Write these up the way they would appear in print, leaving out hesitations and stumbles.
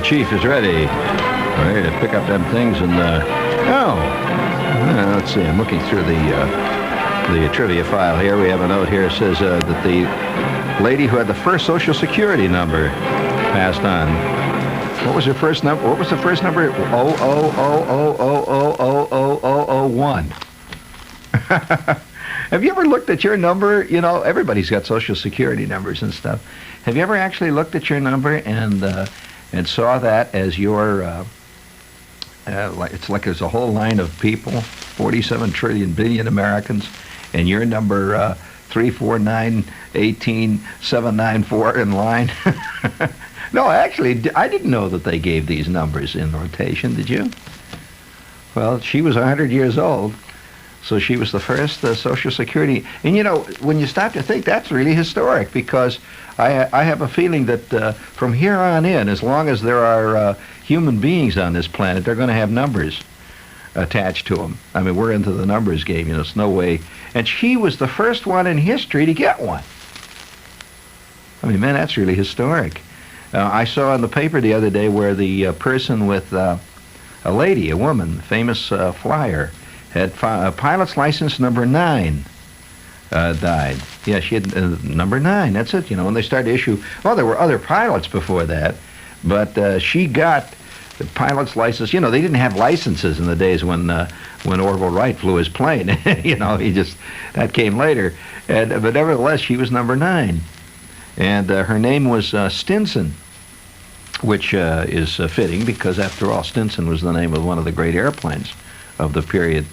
chief is ready. Ready to pick up them things and, let's see, I'm looking through the trivia file here. We have a note here that says that the lady who had the first Social Security number passed on. What was her first number? What was the first number? 00000000001. Have you ever looked at your number? You know, everybody's got Social Security numbers and stuff. Have you ever actually looked at your number and saw that as your it's like there's a whole line of people, 47 trillion billion Americans, and your number 349-18794 in line? No, actually, I didn't know that they gave these numbers in rotation, did you? Well, she was 100 years old, so she was the first Social Security. And, you know, when you stop to think, that's really historic, because I have a feeling that from here on in, as long as there are human beings on this planet, they're going to have numbers attached to them. I mean, we're into the numbers game, you know, it's no way. And she was the first one in history to get one. I mean, man, that's really historic. I saw in the paper the other day where the person with a lady, a woman, famous flyer, had pilot's license number 9, died. Yeah, she had number 9, that's it, you know, when they started to issue, well, there were other pilots before that, but she got the pilot's license. You know, they didn't have licenses in the days when Orville Wright flew his plane. You know, that came later. But nevertheless, she was number 9. And her name was Stinson, which is fitting because, after all, Stinson was the name of one of the great airplanes of the period,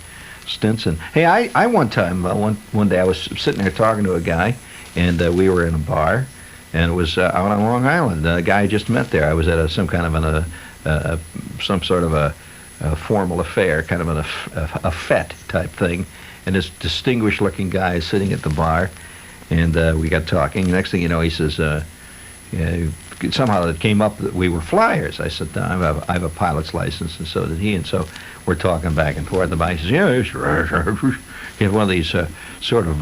Stinson. Hey, I one time, one day I was sitting there talking to a guy, and we were in a bar, and it was out on Long Island. A guy I just met there. I was at some kind of some sort of a formal affair, kind of a fete type thing, and this distinguished-looking guy is sitting at the bar, and we got talking. Next thing you know, he says, somehow it came up that we were flyers. I said, I have a pilot's license, and so did he, and so we're talking back and forth. The guy says, yeah, sure. He had one of these sort of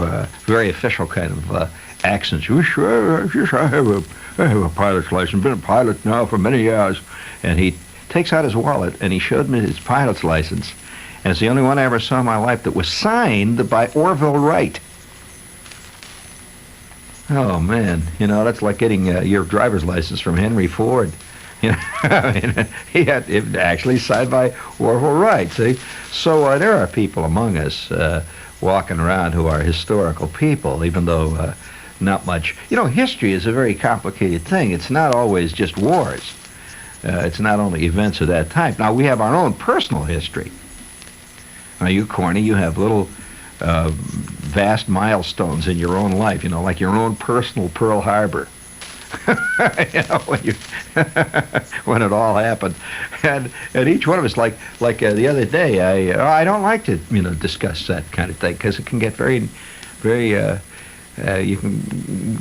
very official kind of accents. Sure, I have a pilot's license. Been a pilot now for many years. And he takes out his wallet, and he showed me his pilot's license. And it's the only one I ever saw in my life that was signed by Orville Wright. Oh, man. You know, that's like getting your driver's license from Henry Ford. You know, I mean, he had it actually signed by Orville Wright, see? So there are people among us walking around who are historical people, even though not much. You know, history is a very complicated thing. It's not always just wars. It's not only events of that type. Now, we have our own personal history. Now, you, Corny, you have little vast milestones in your own life, you know, like your own personal Pearl Harbor. You know, when it all happened. And each one of us, like the other day, I don't like to, you know, discuss that kind of thing, because it can get very you can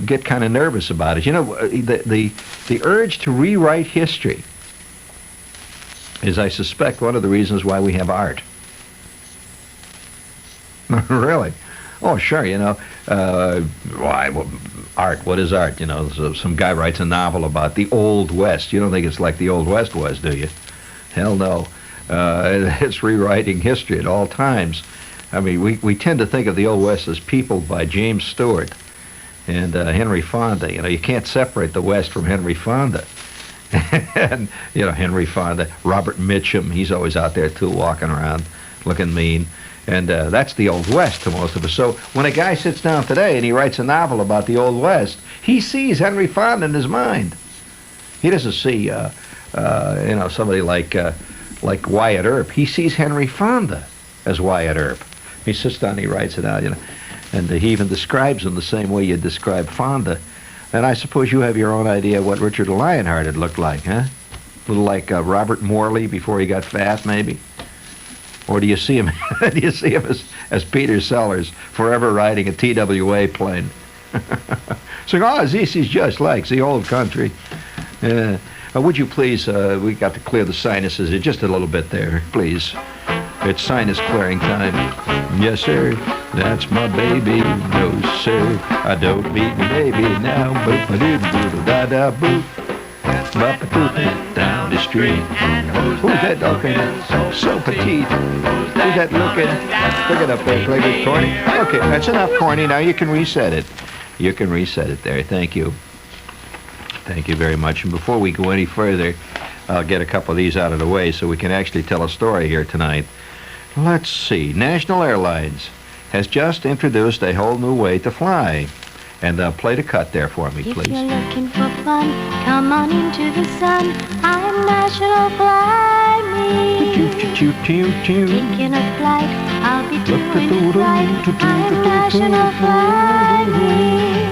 get kind of nervous about it. You know, the urge to rewrite history is, I suspect, one of the reasons why we have art. Really? Oh, sure, you know. Why? Well, art, what is art? You know, so some guy writes a novel about the Old West. You don't think it's like the Old West was, do you? Hell no. It's rewriting history at all times. I mean, we tend to think of the Old West as peopled by James Stewart and Henry Fonda. You know, you can't separate the West from Henry Fonda. And, you know, Henry Fonda, Robert Mitchum, he's always out there, too, walking around, looking mean. And that's the Old West to most of us. So when a guy sits down today and he writes a novel about the Old West, he sees Henry Fonda in his mind. He doesn't see, you know, somebody like Wyatt Earp. He sees Henry Fonda as Wyatt Earp. He sits down and he writes it out, you know. And he even describes him the same way you describe Fonda. And I suppose you have your own idea of what Richard Lionheart had looked like, huh? A little like Robert Morley before he got fat, maybe? Or do you see him as Peter Sellers, forever riding a TWA plane? So, this is just like the old country. Would you please, we got to clear the sinuses just a little bit there, please. It's sinus clearing time. Yes, sir, that's my baby. No, sir, I don't beat my baby now. Boop, ba doo doo da da boop. Down the street. Who's that? Okay, so petite. Who's that looking? Look it up there. Play with Corny. Okay, that's enough, Corny. Now you can reset it. You can reset it there. Thank you. Thank you very much. And before we go any further, I'll get a couple of these out of the way so we can actually tell a story here tonight. Let's see. National Airlines has just introduced a whole new way to fly. And play the cut there for me, please. If you're looking for fun, come on into the sun. I'm National Fly Me. Thinking of flight, I'll be doing it right. I'm National Fly Me.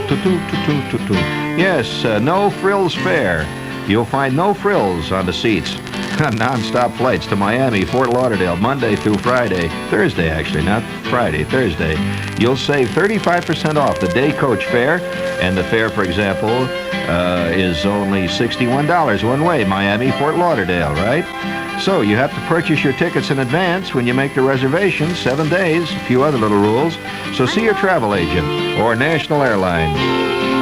Yes, no frills fare. You'll find no frills on the seats. Non-stop flights to Miami, Fort Lauderdale, Monday through Friday. Thursday, actually, not Friday, Thursday. You'll save 35% off the day coach fare, and the fare, for example, is only $61 one way, Miami, Fort Lauderdale, right? So you have to purchase your tickets in advance when you make the reservation, 7 days, a few other little rules. So see your travel agent or National Airlines.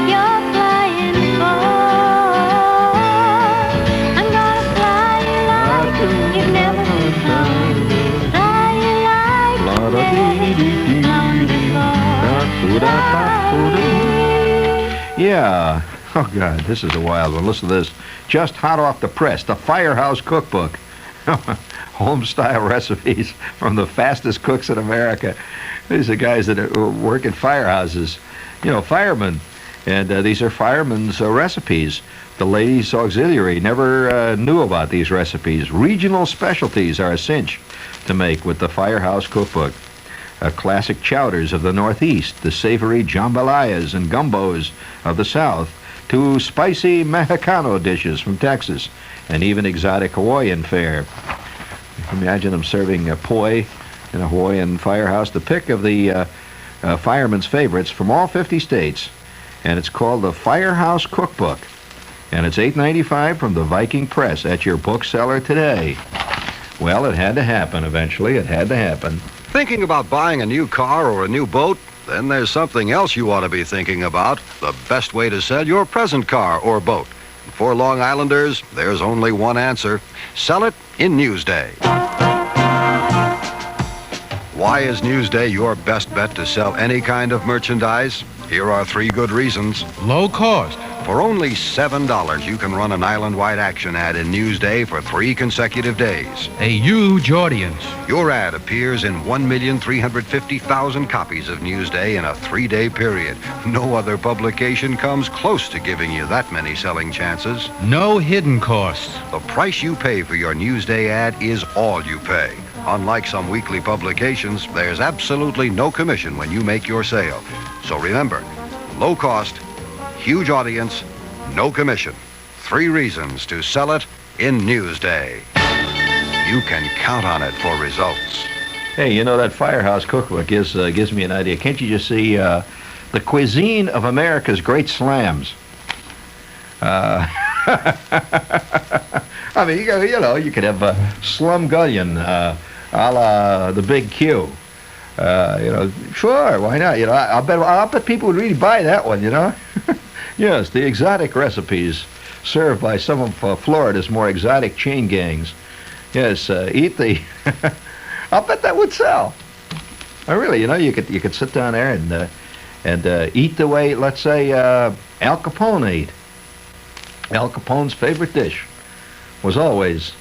You're flying far. I'm gonna fly you like you've never been flown. Fly you like you've never flown before. Yeah. Oh, God, this is a wild one. Listen to this. Just hot off the press, the Firehouse Cookbook. Home-style recipes from the fastest cooks in America. These are guys that work at firehouses. You know, firemen. And these are firemen's recipes. The ladies' auxiliary never knew about these recipes. Regional specialties are a cinch to make with the Firehouse Cookbook. Classic chowders of the Northeast, the savory jambalayas and gumbos of the South, to spicy Mexicano dishes from Texas, and even exotic Hawaiian fare. Imagine them serving poi in a Hawaiian firehouse. The pick of the firemen's favorites from all 50 states, and it's called the Firehouse Cookbook, and it's $8.95 from the Viking Press at your bookseller today. Well, it had to happen eventually. It had to happen. Thinking about buying a new car or a new boat? Then there's something else you ought to be thinking about. The best way to sell your present car or boat. For Long Islanders, there's only one answer. Sell it in Newsday. Why is Newsday your best bet to sell any kind of merchandise? Here are 3 good reasons. Low cost. For only $7, you can run an island-wide action ad in Newsday for 3 consecutive days. A huge audience. Your ad appears in 1,350,000 copies of Newsday in a 3-day period. No other publication comes close to giving you that many selling chances. No hidden costs. The price you pay for your Newsday ad is all you pay. Unlike some weekly publications, there's absolutely no commission when you make your sale. So remember, low cost, huge audience, no commission. 3 reasons to sell it in Newsday. You can count on it for results. Hey, you know, that Firehouse Cookbook gives me an idea. Can't you just see the cuisine of America's great slams? I mean, you could have Slumgullion, a la the Big Q. Sure, why not? I'll bet people would really buy that one, Yes, the exotic recipes served by some of Florida's more exotic chain gangs. Yes, eat the... I'll bet that would sell. Really, you could sit down there and eat the way, let's say, Al Capone ate. Al Capone's favorite dish was always,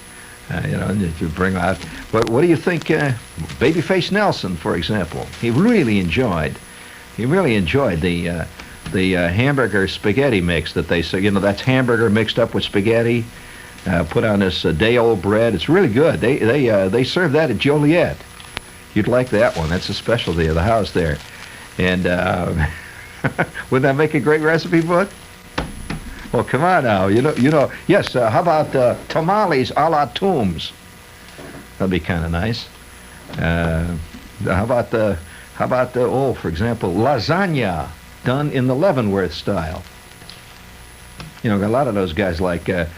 you bring out. But what do you think? Babyface Nelson, for example, he really enjoyed the hamburger spaghetti mix that they say. That's hamburger mixed up with spaghetti, put on this day-old bread. It's really good. They serve that at Joliet. You'd like that one. That's a specialty of the house there. And wouldn't that make a great recipe book? Well, come on now. Yes. How about tamales a la Toombs? That'd be kind of nice. How about for example, lasagna done in the Leavenworth style? A lot of those guys like, a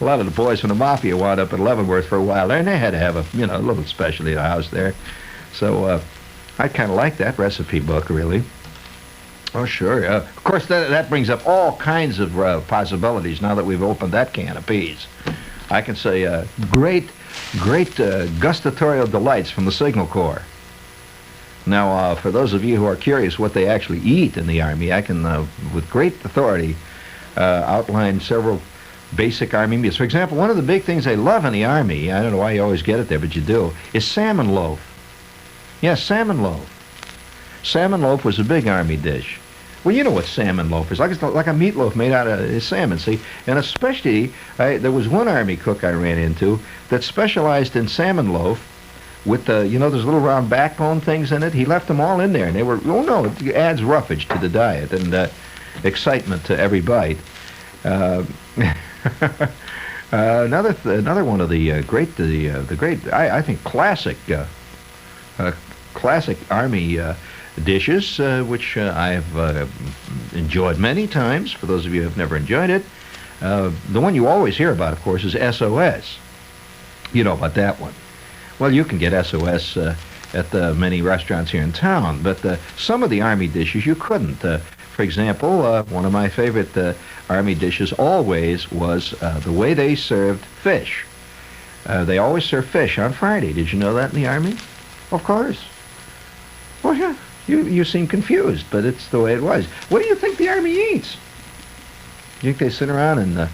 lot of the boys from the Mafia wound up in Leavenworth for a while there, and they had to have a little specialty in the house there. So I kind of like that recipe book, really. Oh, sure. Yeah. Of course, that brings up all kinds of possibilities now that we've opened that can of peas. I can say great gustatorial delights from the Signal Corps. Now, for those of you who are curious what they actually eat in the Army, I can, with great authority, outline several basic Army meals. For example, one of the big things they love in the Army, I don't know why you always get it there, but you do, is salmon loaf. Yes, salmon loaf. Salmon loaf was a big Army dish. Well, you know what salmon loaf is. Like a meatloaf made out of salmon, see? And especially, there was one Army cook I ran into that specialized in salmon loaf with the, those little round backbone things in it. He left them all in there, and they were, it adds roughage to the diet and excitement to every bite. Another one of the great, I think, classic Army dishes, which I've enjoyed many times. For those of you who have never enjoyed it, the one you always hear about, of course, is SOS. You know about that one. Well, you can get SOS at the many restaurants here in town, but some of the Army dishes you couldn't. For example, one of my favorite Army dishes always was the way they served fish. They always serve fish on Friday. Did you know that in the Army? Of course. Well, yeah. You seem confused, but it's the way it was. What do you think the Army eats? You think they sit around and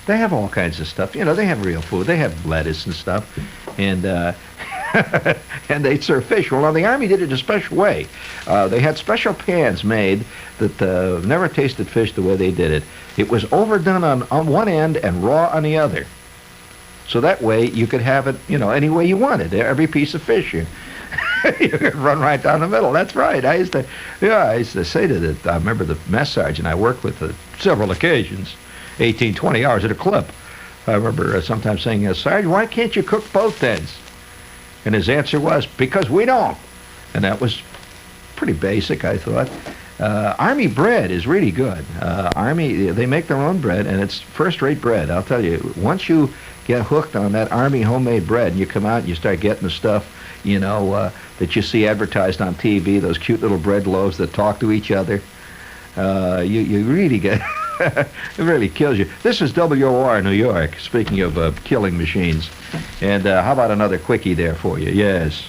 they have all kinds of stuff. They have real food. They have lettuce and stuff, and and they serve fish. Well, now the Army did it a special way. They had special pans made that never tasted fish the way they did it. It was overdone on one end and raw on the other. So that way you could have it, any way you wanted. Every piece of fish you could run right down the middle. That's right. I used to say to I remember the mess sergeant I worked with several occasions, 18, 20 hours at a clip. I remember sometimes saying, Sergeant, why can't you cook both ends? And his answer was, because we don't. And that was pretty basic, I thought. Army bread is really good. Army, they make their own bread, and it's first-rate bread. I'll tell you, once you get hooked on that Army homemade bread, and you come out and you start getting the stuff, that you see advertised on TV, those cute little bread loaves that talk to each other, you really get, it really kills you. This is WOR New York, speaking of killing machines. And how about another quickie there for you? Yes.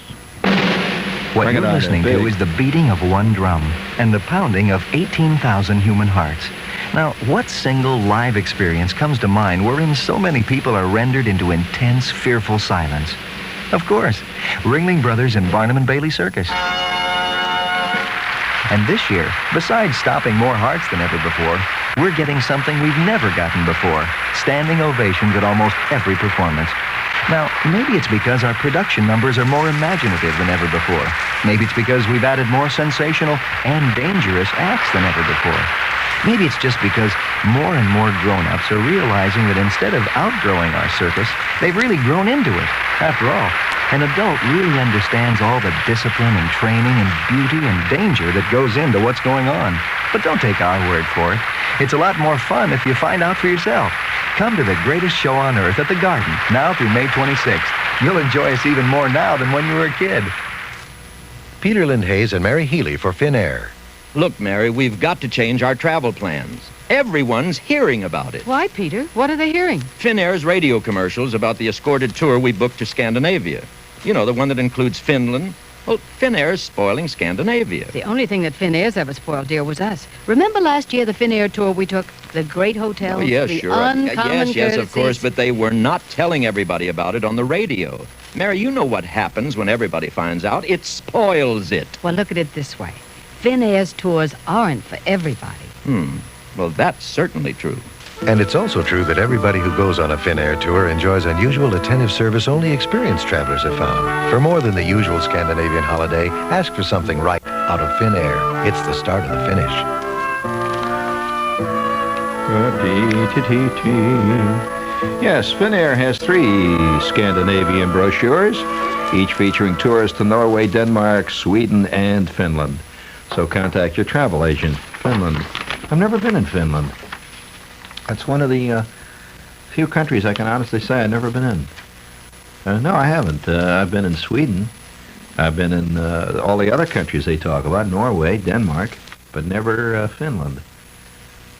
What you're listening to is the beating of one drum and the pounding of 18,000 human hearts. Now, what single live experience comes to mind wherein so many people are rendered into intense, fearful silence? Of course, Ringling Brothers and Barnum and Bailey Circus. And this year, besides stopping more hearts than ever before, we're getting something we've never gotten before: standing ovations at almost every performance. Now, maybe it's because our production numbers are more imaginative than ever before. Maybe it's because we've added more sensational and dangerous acts than ever before. Maybe it's just because more and more grown-ups are realizing that instead of outgrowing our circus, they've really grown into it. After all, an adult really understands all the discipline and training and beauty and danger that goes into what's going on. But don't take our word for it. It's a lot more fun if you find out for yourself. Come to the greatest show on earth at the Garden, now through May 26th. You'll enjoy us even more now than when you were a kid. Peter Lindhays and Mary Healy for Finnair. Look, Mary, we've got to change our travel plans. Everyone's hearing about it. Why, Peter? What are they hearing? Finnair's radio commercials about the escorted tour we booked to Scandinavia. You know, the one that includes Finland. Well, Finnair's spoiling Scandinavia. The only thing that Finnair's ever spoiled, dear, was us. Remember last year the Finnair tour we took? The great hotels, yes, the sure. uncommon Yes, of courtesies. course, but they were not telling everybody about it on the radio. Mary, you know what happens when everybody finds out. It spoils it. Well, look at it this way. Finnair's tours aren't for everybody. Well, that's certainly true. And it's also true that everybody who goes on a Finnair tour enjoys unusual attentive service only experienced travelers have found. For more than the usual Scandinavian holiday, ask for something right out of Finnair. It's the start of the finish. Yes, Finnair has 3 Scandinavian brochures, each featuring tours to Norway, Denmark, Sweden, and Finland. So contact your travel agent. Finland. I've never been in Finland. That's one of the few countries I can honestly say I've never been in. No, I haven't. I've been in Sweden. I've been in all the other countries they talk about, Norway, Denmark. but never Finland.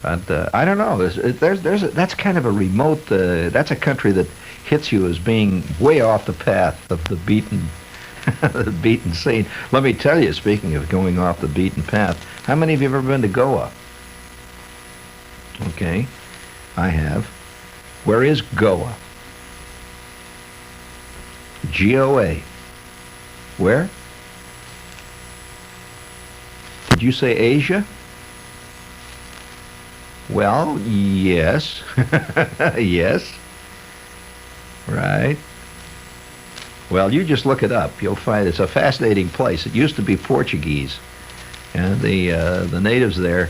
But I don't know. That's kind of a remote. That's a country that hits you as being way off the path of the beaten, the beaten scene. Let me tell you. Speaking of going off the beaten path, how many of you have ever been to Goa? Okay, I have. Where is Goa? G-O-A. Where? Did you say Asia? Well, yes. Yes. Right. Well, you just look it up. You'll find it's a fascinating place. It used to be Portuguese, and the natives there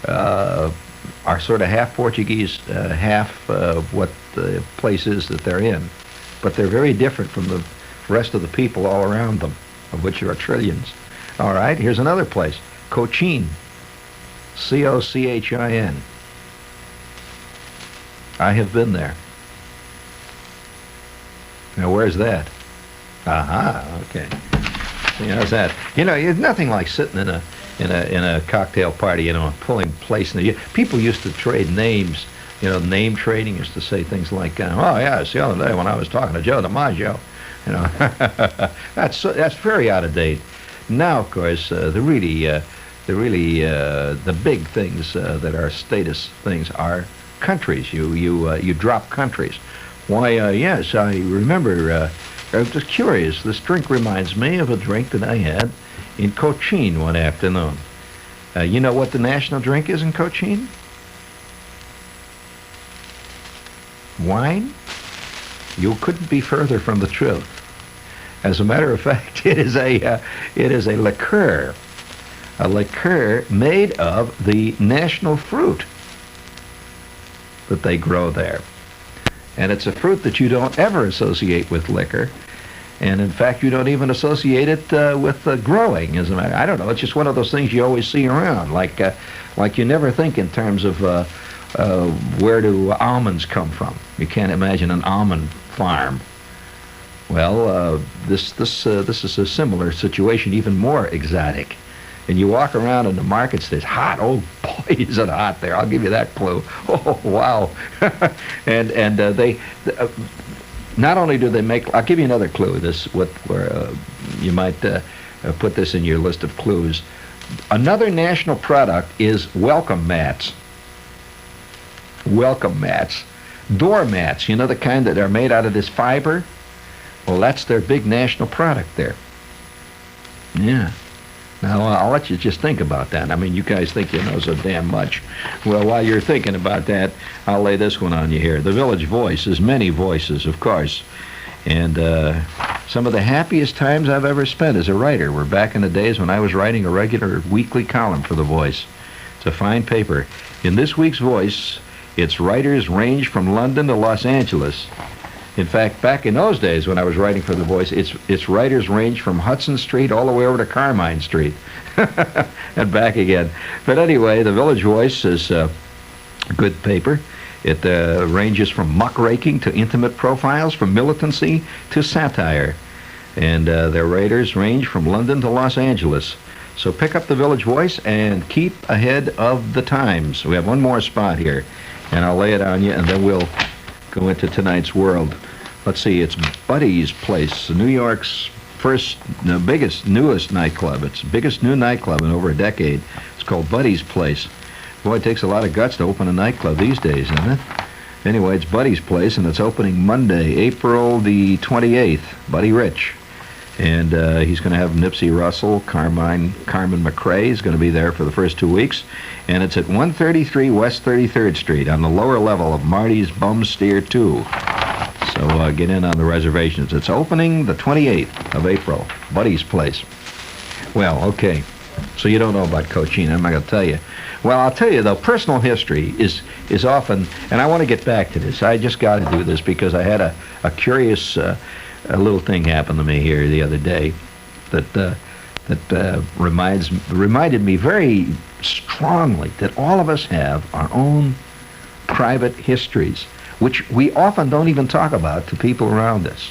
are sort of half Portuguese, half what the place is that they're in. But they're very different from the rest of the people all around them, of which there are trillions. All right, here's another place, Cochin, C-O-C-H-I-N. I have been there. Now, where's that? Aha, okay. See, how's that? You know, it's nothing like sitting in a cocktail party, you know, pulling place. People used to trade names. You know, name trading used to say things like, "Oh yeah, it's the other day when I was talking to Joe DiMaggio." You know, that's very out of date. Now, of course, the big things that are status things are countries. You drop countries. Why? Yes, I remember. I was just curious. This drink reminds me of a drink that I had in Cochin one afternoon. You know what the national drink is in Cochin? Wine? You couldn't be further from the truth. As a matter of fact, it is a liqueur made of the national fruit that they grow there. And it's a fruit that you don't ever associate with liquor. And in fact, you don't even associate it with growing. As a matter, I don't know. It's just one of those things you always see around. Like you never think in terms of where do almonds come from. You can't imagine an almond farm. Well, this is a similar situation, even more exotic. And you walk around in the markets, it's hot. Oh boy, is it hot there! I'll give you that clue. Oh wow! and they not only do they make. I'll give you another clue. Where you might put this in your list of clues. Another national product is welcome mats. Welcome mats, door mats. You know, the kind that are made out of this fiber. Well, that's their big national product there. Yeah. Now, I'll let you just think about that. I mean, you guys think you know so damn much. Well, while you're thinking about that, I'll lay this one on you here. The Village Voice is many voices, of course. And some of the happiest times I've ever spent as a writer were back in the days when I was writing a regular weekly column for The Voice. It's a fine paper. In this week's Voice, its writers range from London to Los Angeles. In fact, back in those days when I was writing for The Voice, its writers ranged from Hudson Street all the way over to Carmine Street and back again. But anyway, the Village Voice is a good paper. It ranges from muckraking to intimate profiles, from militancy to satire. And their writers range from London to Los Angeles. So pick up the Village Voice and keep ahead of the times. We have one more spot here, and I'll lay it on you, and then we'll go into tonight's world. Let's see, it's Buddy's Place, New York's biggest, newest nightclub. It's the biggest new nightclub in over a decade. It's called Buddy's Place. Boy, it takes a lot of guts to open a nightclub these days, doesn't it? Anyway, it's Buddy's Place, and it's opening Monday, April the 28th. Buddy Rich. And he's going to have Nipsey Russell, Carmen McRae is going to be there for the first 2 weeks. And it's at 133 West 33rd Street on the lower level of Marty's Bum Steer 2. So get in on the reservations. It's opening the 28th of April, Buddy's Place. Well, okay. So you don't know about Cochin. I'm not going to tell you. Well, I'll tell you, though, personal history is often, and I want to get back to this. I just got to do this because I had a curious a little thing happened to me here the other day that reminded me very strongly that all of us have our own private histories, which we often don't even talk about to people around us.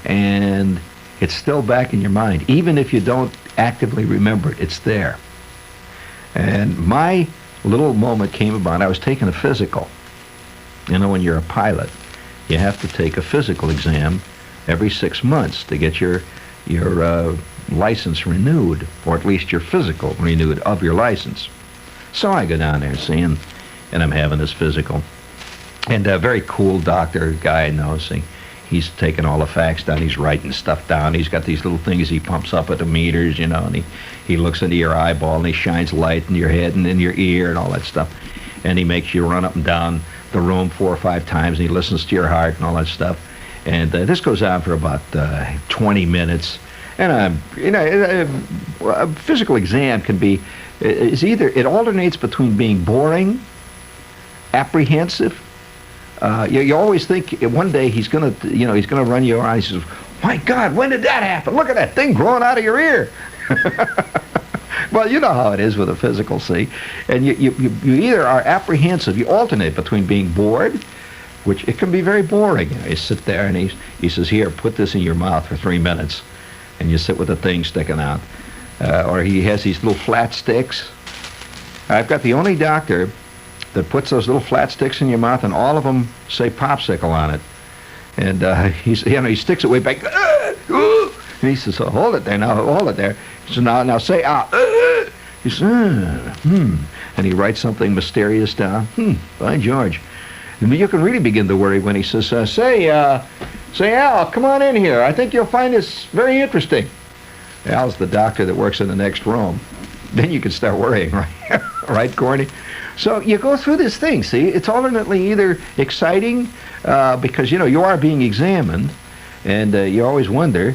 And it's still back in your mind, even if you don't actively remember it. It's there. And my little moment came about. I was taking a physical. You know, when you're a pilot, you have to take a physical exam every 6 months to get your license renewed, or at least your physical renewed of your license. So I go down there, see, and I'm having this physical. And a very cool doctor guy I know, see, he's taking all the facts down, he's writing stuff down, he's got these little things he pumps up at the meters, you know, and he looks into your eyeball and he shines light in your head and in your ear and all that stuff. And he makes you run up and down the room 4 or 5 times, and he listens to your heart and all that stuff. And this goes on for about 20 minutes. And a physical exam can be, is either, it alternates between being boring, apprehensive. You always think one day he's gonna run your eyes. He says, "My God, when did that happen? Look at that thing growing out of your ear." Well, you know how it is with a physical, see? And you either are apprehensive, you alternate between being bored, which it can be very boring. You sit there and he says, "Here, put this in your mouth for 3 minutes." And you sit with the thing sticking out. Or he has these little flat sticks. I've got the only doctor that puts those little flat sticks in your mouth, and all of them say popsicle on it. And he sticks it way back. And he says, "Oh, hold it there now, hold it there." So now say out. He says, and he writes something mysterious down. By George. And you can really begin to worry when he says, say, Al, come on in here. I think you'll find this very interesting. Al's the doctor that works in the next room. Then you can start worrying, right? Right, Corny? So you go through this thing, see? It's alternately either exciting, because, you are being examined, and you always wonder,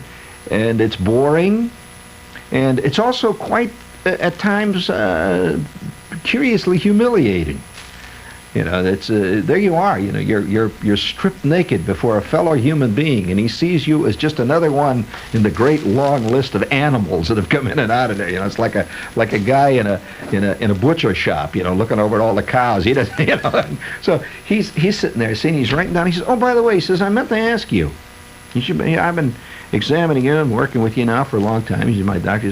and it's boring, and it's also quite, at times, curiously humiliating. That's there you are. You're stripped naked before a fellow human being, and he sees you as just another one in the great long list of animals that have come in and out of there. It's like a guy in a butcher shop, looking over at all the cows. He doesn't, So he's sitting there, seeing, he's writing down. He says, "Oh, by the way," he says, "I meant to ask you. I've been examining you and working with you now for a long time." He's my doctor.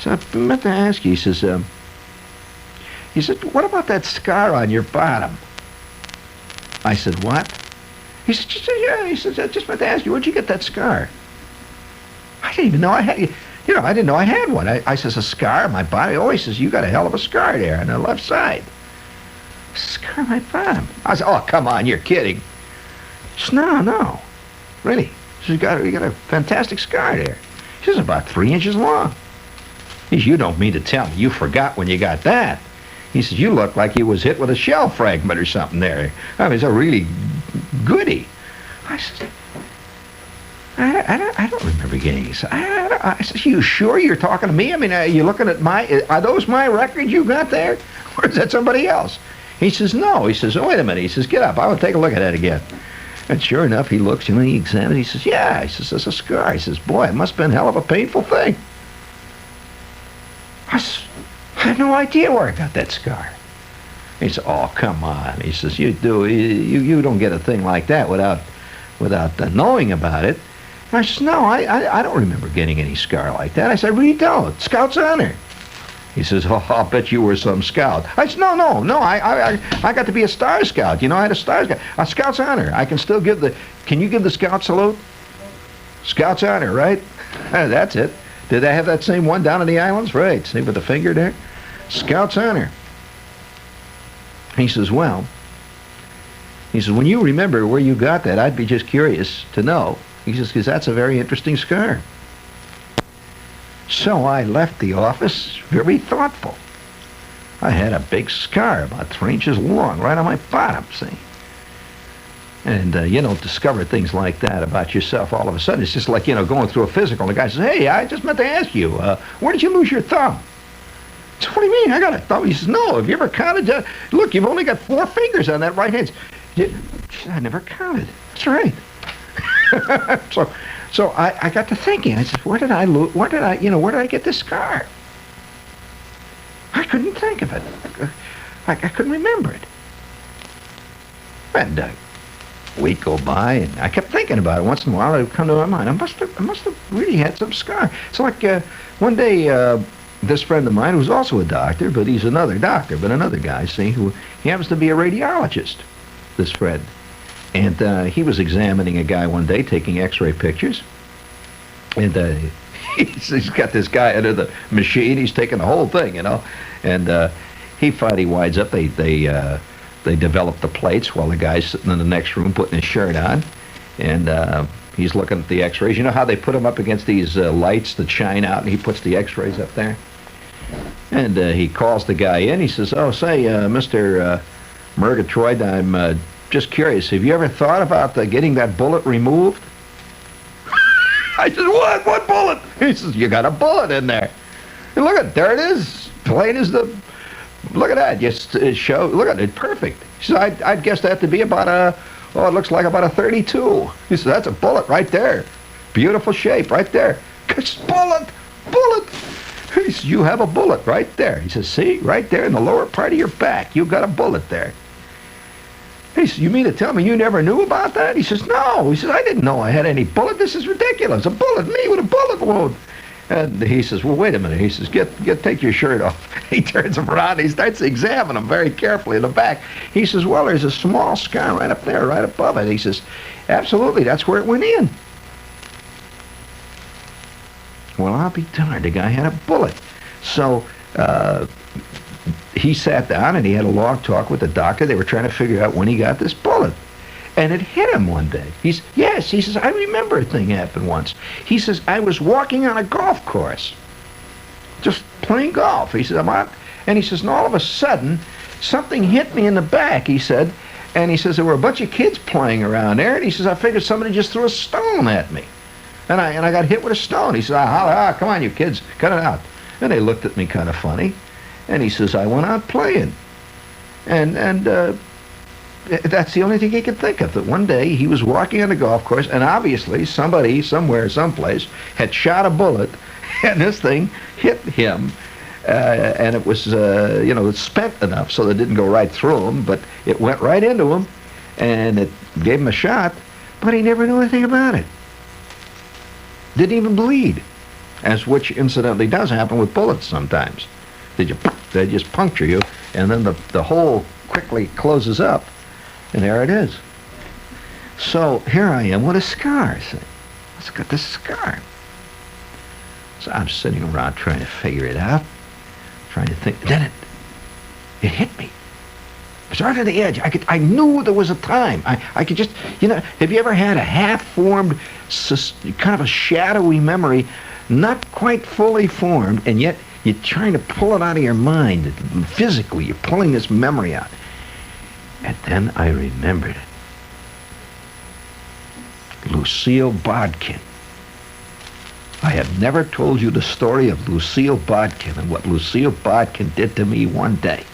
So I meant to ask you. He said, "What about that scar on your bottom?" I said, "What?" He said, "Yeah." He said, "I just meant to ask you, where'd you get that scar?" I didn't even know I had, I didn't know I had one. I says, "A scar on my body?" Oh, he says, "You got a hell of a scar there on the left side." "Scar on my bottom?" I said, "Oh, come on, you're kidding." He says, No, really. He says, you got a fantastic scar there. He says, "About 3 inches long." He says, "You don't mean to tell me you forgot when you got that?" He says, "You look like you was hit with a shell fragment or something there. I mean, it's a really goodie." I said, I don't remember getting this. I said, "You sure you're talking to me? I mean, are you looking at are those my records you got there? Or is that somebody else?" He says, "No." He says, "Oh, wait a minute." He says, "Get up. I will take a look at that again." And sure enough, he looks, he examines. He says, "Yeah." He says, "There's a scar." He says, "Boy, it must have been a hell of a painful thing." I had no idea where I got that scar. He said, "Oh, come on." He says, "You don't get a thing like that without knowing about it." And I said, "No, I don't remember getting any scar like that." I said, "I really don't. Scout's honor." He says, "Oh, I'll bet you were some scout." I said, No. I got to be a Star Scout. I had a Star Scout. A Scout's honor. I can still can you give the Scout salute? Scout's honor, right? That's it. Did they have that same one down in the islands? Right. See, with the finger there? Scout's honor. He says, "Well," he says, "when you remember where you got that, I'd be just curious to know." He says, "Because that's a very interesting scar." So I left the office very thoughtful. I had a big scar about 3 inches long right on my bottom, see? And you don't discover things like that about yourself all of a sudden. It's just like, going through a physical. And the guy says, "Hey, I just meant to ask you, where did you lose your thumb?" So what do you mean? I got a thumb. He says, "No, have you ever counted? Look, you've only got 4 fingers on that right hand." I never counted. That's right. So I got to thinking. I said, where did I get this scar? I couldn't think of it. I couldn't remember it. And week go by, and I kept thinking about it. Once in a while, it would come to my mind. I must have really had some scar. So like one day, this friend of mine, who's also a doctor, but he's another doctor, but another guy, see, who he happens to be a radiologist, this Fred. And he was examining a guy one day, taking X-ray pictures, and he's got this guy under the machine. He's taking the whole thing, you know, and he finally winds up. They develop the plates while the guy's sitting in the next room putting his shirt on, and he's looking at the X-rays. You know how they put them up against these lights that shine out, and he puts the X-rays up there? And he calls the guy in. He says, "Oh, say, Mr. Murgatroyd, I'm just curious. Have you ever thought about getting that bullet removed?" I said, "What? What bullet?" He says, "You got a bullet in there. And look at there it is, plain as the. Look at that. Just show. Look at it, perfect." He said, "I'd guess that to be about it looks like about a 32." He said, "That's a bullet right there. Beautiful shape right there." Bullet. He says, "You have a bullet right there." He says, "See, right there in the lower part of your back, you got a bullet there." He says, "You mean to tell me you never knew about that?" He says, "No." He says, "I didn't know I had any bullet. This is ridiculous. A bullet, me with a bullet wound." And he says, "Well, wait a minute." He says, take your shirt off." He turns him around. He starts examining him very carefully in the back. He says, "Well, there's a small scar right up there, right above it." He says, "Absolutely, that's where it went in." Well, I'll be darned. The guy had a bullet. So he sat down and he had a long talk with the doctor. They were trying to figure out when he got this bullet. And it hit him one day. He says, "I remember a thing happened once." He says, "I was walking on a golf course, just playing golf." He says, "I'm out." And he says, and all of a sudden, something hit me in the back, he said. And he says, there were a bunch of kids playing around there. And he says, I figured somebody just threw a stone at me. And I got hit with a stone. He says, I hollered, come on, you kids, cut it out. And they looked at me kind of funny. And he says, I went out playing. And that's the only thing he could think of, that one day he was walking on a golf course, and obviously somebody, somewhere, someplace, had shot a bullet, and this thing hit him. And it was, it's spent enough so that it didn't go right through him, but it went right into him, and it gave him a shot, but he never knew anything about it. Didn't even bleed, as which incidentally does happen with bullets sometimes. They just puncture you, and then the hole quickly closes up, and there it is. So here I am with a scar. Let's get this scar. So I'm sitting around trying to figure it out, trying to think. Then it hit me. It was right on the edge. I knew there was a time. I could just, have you ever had a half-formed, kind of a shadowy memory, not quite fully formed, and yet you're trying to pull it out of your mind. Physically, you're pulling this memory out. And then I remembered it. Lucille Bodkin. I have never told you the story of Lucille Bodkin and what Lucille Bodkin did to me one day.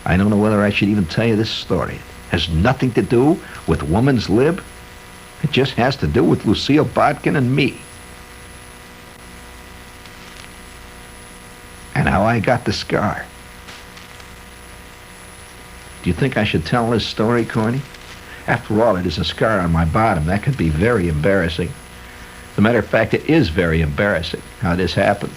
I don't know whether I should even tell you this story. It has nothing to do with woman's lib. It just has to do with Lucille Bodkin and me. And how I got the scar. Do you think I should tell this story, Corny? After all, it is a scar on my bottom. That could be very embarrassing. As a matter of fact, it is very embarrassing how this happened.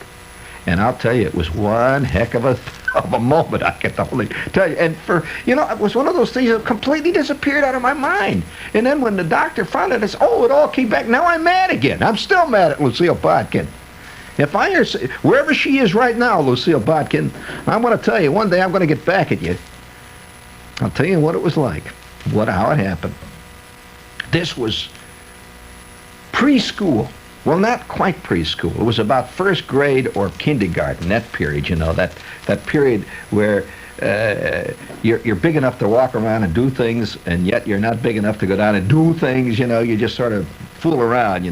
And I'll tell you, it was one heck of a moment, I can only tell you. And it was one of those things that completely disappeared out of my mind. And then when the doctor found it, it all came back. Now I'm mad again. I'm still mad at Lucille Bodkin. If I hear, wherever she is right now, Lucille Bodkin, I'm going to tell you, one day I'm going to get back at you. I'll tell you what it was like, how it happened. This was preschool. Well, not quite preschool. It was about first grade or kindergarten, that period, that period where you're big enough to walk around and do things, and yet you're not big enough to go down and do things, you just sort of fool around,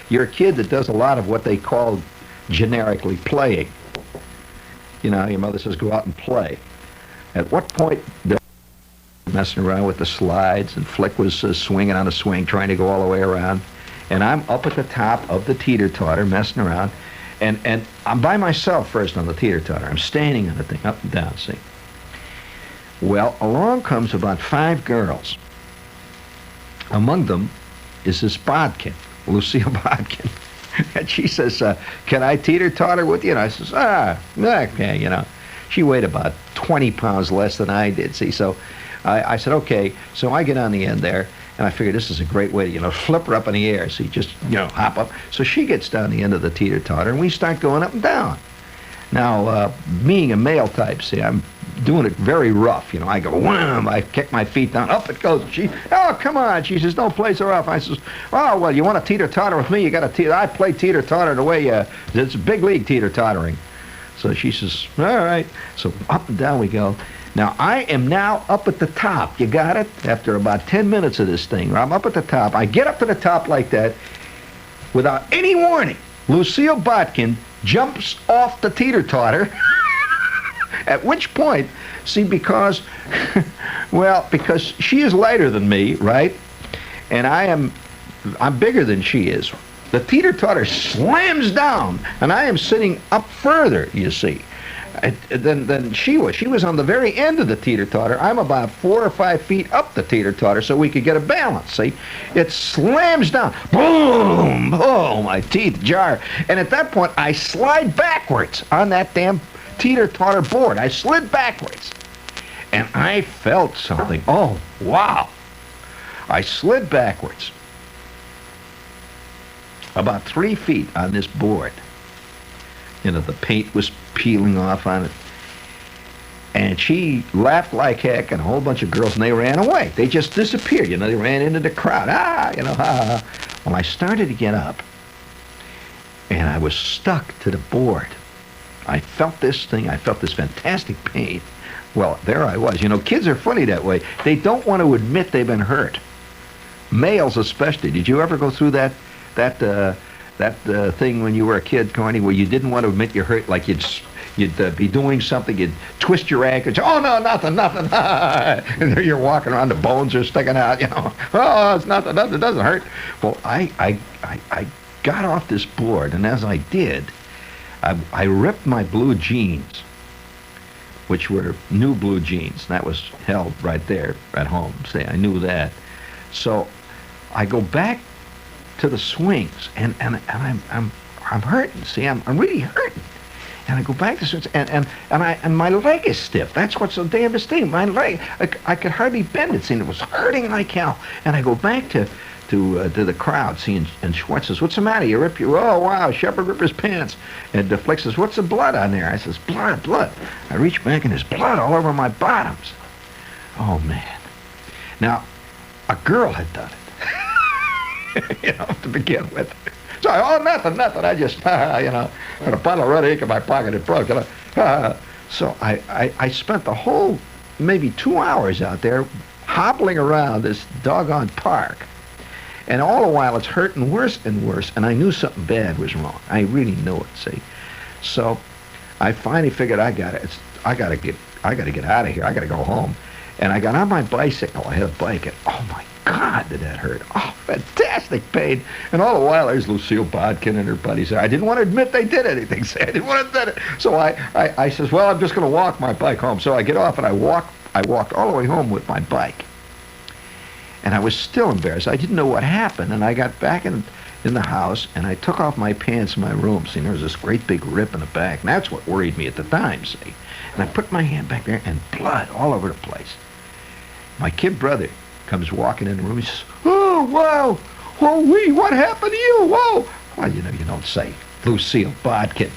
You're a kid that does a lot of what they call generically playing. Your mother says, go out and play. At what point... messing around with the slides, and Flick was swinging on a swing, trying to go all the way around. And I'm up at the top of the Teeter Totter, messing around. And I'm by myself first on the Teeter Totter. I'm standing on the thing, up and down, see. Well, along comes about 5 girls. Among them is this Bodkin, Lucille Bodkin. And she says, can I teeter-totter with you? And I says, okay, you know. She weighed about 20 pounds less than I did, see. So I said, okay. So I get on the end there, and I figured this is a great way to, you know, flip her up in the air. So you just, you know, hop up. So she gets down the end of the teeter-totter, and we start going up and down. Now, being a male type, see, I'm doing it very rough. You know, I go, wham, I kick my feet down, up it goes. She, oh, come on. She says, don't play so rough. I says, oh, well, you want to teeter-totter with me? You got to teeter. I play teeter-totter the way, it's big league teeter-tottering. So she says, all right. So up and down we go. Now, I am now up at the top. You got it? After about 10 minutes of this thing, I'm up at the top. I get up to the top like that without any warning. Lucille Bodkin jumps off the teeter-totter. At which point, see, because she is lighter than me, right? And I'm bigger than she is. The teeter-totter slams down, and I am sitting up further, you see, than she was. She was on the very end of the teeter-totter. I'm about 4 or 5 feet up the teeter-totter so we could get a balance, see? It slams down. Boom! Oh, my teeth jar. And at that point, I slide backwards on that damn teeter-totter board. I slid backwards. And I felt something. Oh, wow. I slid backwards about 3 feet on this board. You know, the paint was peeling off on it. And she laughed like heck, and a whole bunch of girls, and they ran away. They just disappeared. You know, they ran into the crowd. You know, Well, I started to get up, and I was stuck to the board. I felt this thing. I felt this fantastic pain. Well, there I was. You know, kids are funny that way. They don't want to admit they've been hurt. Males especially. Did you ever go through that thing when you were a kid, Corny, where you didn't want to admit you're hurt, like you'd be doing something, you'd twist your ankle, oh, no, nothing. And there you're walking around, the bones are sticking out, you know. Oh, it's nothing, it doesn't hurt. Well, I got off this board, and as I did, I ripped my blue jeans, which were new blue jeans. That was held right there at home. See, I knew that. So I go back to the swings, and I'm hurting. See, I'm really hurting. And I go back to the swings, and my leg is stiff. That's what's so damnedest thing. My leg, I could hardly bend it. See, it was hurting like hell. And I go back to the crowd, see, and Schwartz says, what's the matter? You rip your, oh, wow, Shepard ripped his pants. And Flick says, what's the blood on there? I says, blood. I reach back, and there's blood all over my bottoms. Oh, man. Now, a girl had done it, you know, to begin with. So, oh, nothing. I just, you know, had a bottle of red ink in my pocket. It broke, you know. So I spent the whole maybe 2 hours out there hobbling around this doggone park. And all the while, it's hurting worse and worse, and I knew something bad was wrong. I really knew it, see. So I finally figured I gotta get out of here. I gotta go home. And I got on my bicycle. I had a bike, and oh my God, did that hurt. Oh, fantastic pain. And all the while, there's Lucille Bodkin and her buddies there. I didn't want to admit they did anything. See, I didn't want to admit it. So I says, well, I'm just going to walk my bike home. So I get off, and I walked all the way home with my bike. And I was still embarrassed. I didn't know what happened. And I got back in the house, and I took off my pants in my room. See, there was this great big rip in the back. And that's what worried me at the time, see. And I put my hand back there, and blood all over the place. My kid brother comes walking in the room. He says, oh, wow. Whoa, what happened to you? Whoa. Well, you know, you don't say. Lucille Bodkin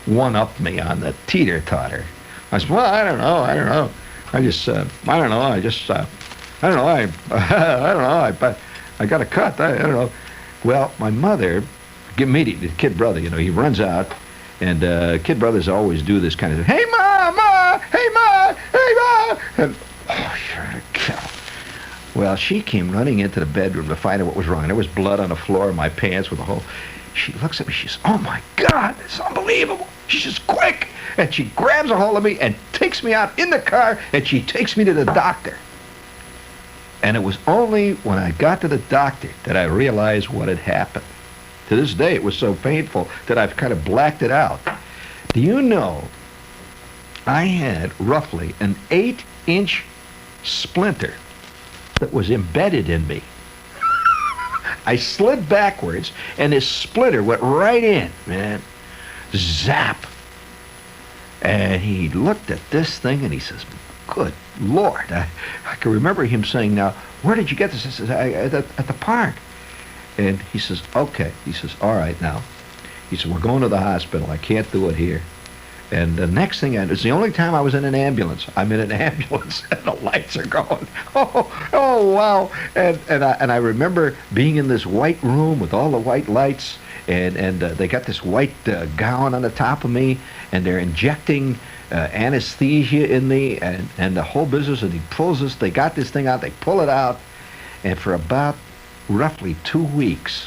one-upped me on the teeter-totter. I said, well, I don't know. I got a cut. I don't know. Well, my mother, the kid brother, you know, he runs out, and kid brothers always do this kind of thing. Hey, Ma! Hey, Ma! And, oh, you're a cow. Well, she came running into the bedroom to find out what was wrong. There was blood on the floor of my pants with a hole. She looks at me. She says, oh, my God, it's unbelievable. She says, quick. And she grabs a hold of me and takes me out in the car, and she takes me to the doctor. And it was only when I got to the doctor that I realized what had happened. To this day, it was so painful that I've kind of blacked it out. Do you know, I had roughly an 8-inch splinter that was embedded in me. I slid backwards, and this splinter went right in, man. Zap. And he looked at this thing, and he says, good Lord. I can remember him saying, now, where did you get this? I says, at the park. And he says, okay. He says, all right, now. He said, we're going to the hospital. I can't do it here. And the next thing it's the only time I was in an ambulance. I'm in an ambulance, and the lights are going. Oh, wow. And I remember being in this white room with all the white lights, and they got this white gown on the top of me, and they're injecting anesthesia in me, and the whole business, and he pulls this, they got this thing out, they pull it out, and for about roughly 2 weeks,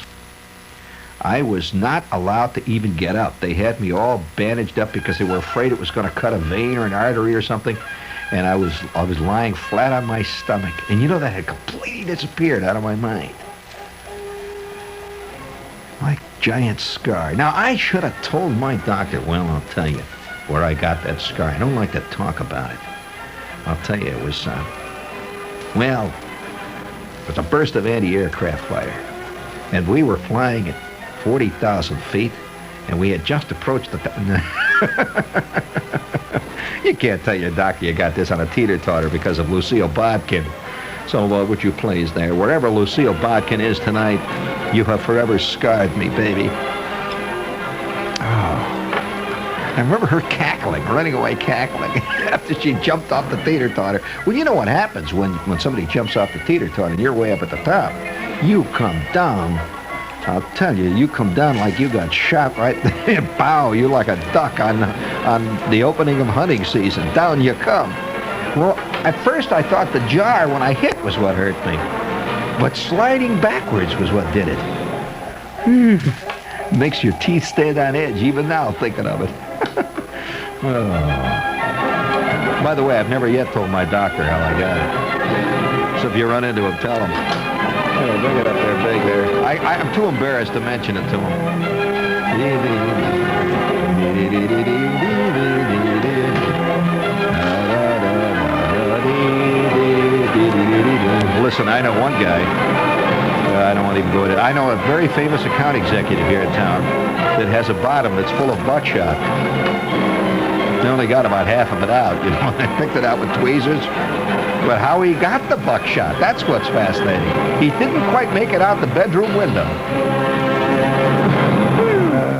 I was not allowed to even get up. They had me all bandaged up because they were afraid it was going to cut a vein or an artery or something. And I was lying flat on my stomach. And you know, that had completely disappeared out of my mind. Like giant scar. Now, I should have told my doctor, well, I'll tell you where I got that scar. I don't like to talk about it. I'll tell you, it was, well, it was a burst of anti-aircraft fire. And we were flying at 40,000 feet, and we had just approached the... You can't tell your doctor you got this on a Teeter Totter because of Lucille Bodkin. So would you please there, wherever Lucille Bodkin is tonight, you have forever scarred me, baby. Oh. I remember her cackling, running away cackling after she jumped off the Teeter Totter. Well, you know what happens when somebody jumps off the Teeter Totter and you're way up at the top. You come down, I'll tell you, you come down like you got shot right there. Bow, you're like a duck on the opening of hunting season. Down you come. Well, at first I thought the jar when I hit was what hurt me. But sliding backwards was what did it. Makes your teeth stand on edge even now thinking of it. Oh. By the way, I've never yet told my doctor how I got it. So if you run into him, tell him. Oh, bring it up there, big there. I'm too embarrassed to mention it to him. Listen, I know one guy. I don't want to even go into it. I know a very famous account executive here in town that has a bottom that's full of buckshot. They only got about half of it out, you know. I picked it out with tweezers. But how he got the buckshot, that's what's fascinating. He didn't quite make it out the bedroom window.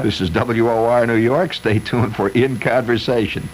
This is WOR New York. Stay tuned for In Conversation.